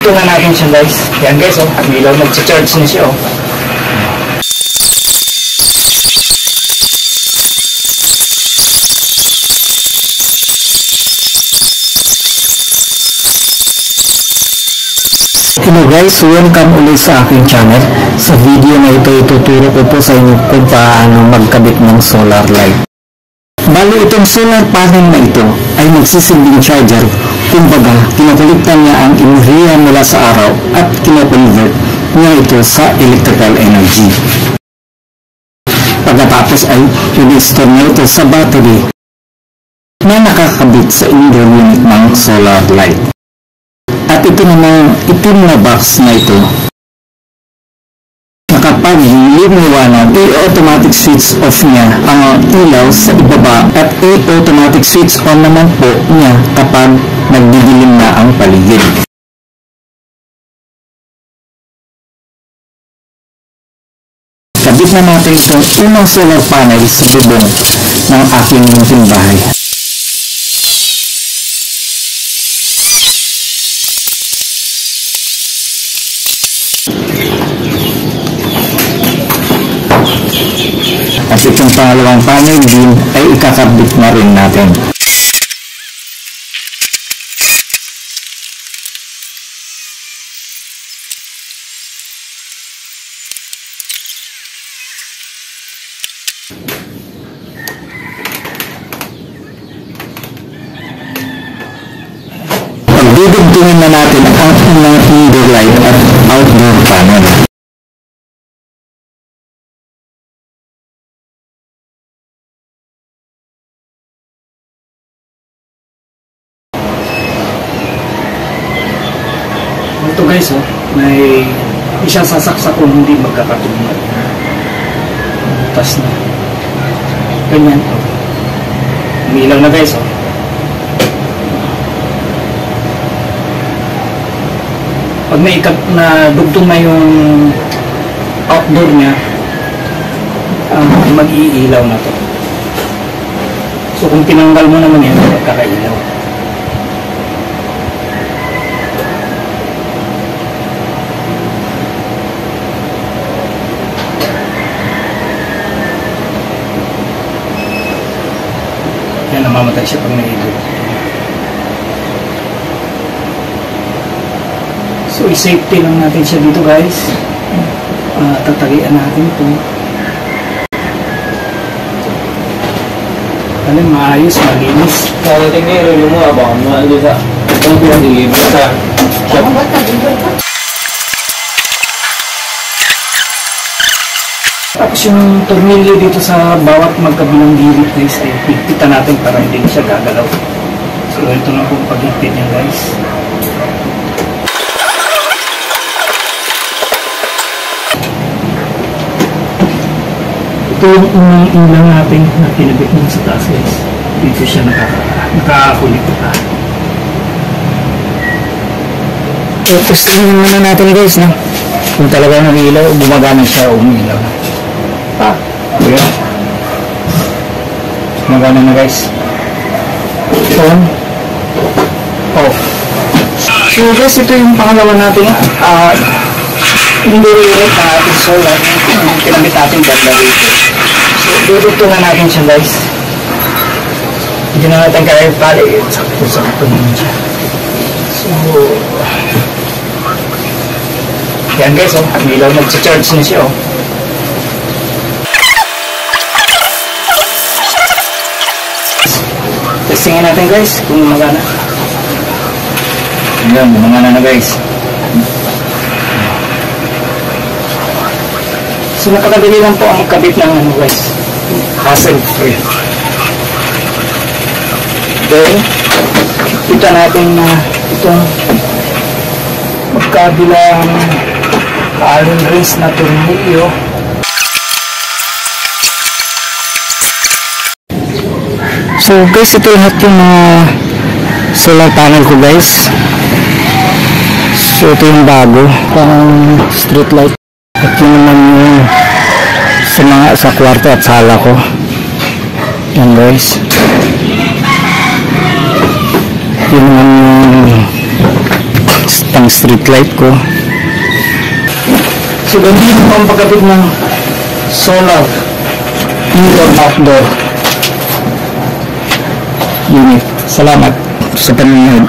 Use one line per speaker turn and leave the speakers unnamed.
Ito na natin siya guys. Yan guys, oh, ilaw, nag-charge na siya, oh.
Hello guys, welcome ulit sa aking channel. Sa video na ito, ituturo ko po sa inyo kung paano magkabit ng solar light. Bali, itong solar panel na ito ay magsisilbing charger. Kumbaga, kinakuliktan niya ang enerhiya mula sa araw at kinakonvert niya ito sa electrical energy. Pagkatapos ay i-store niya ito sa battery na nakakabit sa indoor unit ng solar light. At ito namang itim na box na ito na kapag lumiwanag, i-automatic switch off niya ang ilaw sa ibaba at i-automatic switch on naman po niya kapag nagdidilim na ang paligid. Kabit na natin itong unang solar panel sa bubong ng aking munting bahay. At itong pangalawang panel din ay ikakabit na rin natin. Pagdudugtungin na natin ang unang indoor light at outdoor panel.
Ito guys, oh, may isang sasaksak kung hindi magkakatulad. Butas na. Ganyan. Umilaw na guys, oh. Pag na dugtong na yung outdoor niya, mag-iilaw na to. So kung tinanggal mo naman yan, magkakailaw. Namamatay siya pag nahigop. So i-safety lang natin siya dito guys. Tatagian natin ito. Ano, maayos, malinis.
Karating na yung mo, abang mo sa itong pinag-deliver sa shop.
Tapos yung tornilyo dito sa bawat magkabilang gilid guys ay higpitan natin para hindi siya gagalaw. So ito na po paghigpit niya guys. Ito yung unang ilang natin na kinabit mo sa taas guys. Dito siya nakakulik pa.
So testingin muna natin guys, no? Kung talaga nag-ilaw, gumagana siya o umilaw.
Ayan. Magana na guys. On. Off. So guys, ito yung pangalawa natin indoor unit na ating solar. Pinamit natin ganda dito. So dudugtong na natin siya guys. Hindi na natin kaya paligid. Sakto naman siya. So yan guys, oh, ilaw, nag-charge na siya, oh. Testingin natin guys kung gumagana. Ayan, gumagana na guys. So napakadali lang po ang magkabit ng ano guys, hassle free. Then kita natin na itong magkabilang allen rings na tornilyo.
So guys, ito lahat yung mga solar panel ko guys. So ito yung bago, parang street light. At yun naman yung sa kwarto at sala ko. Yan guys. Yun naman yung pang street light ko.
So, ganito po ang pagkabit ng solar indoor-outdoor unit. Salamat sa panonood.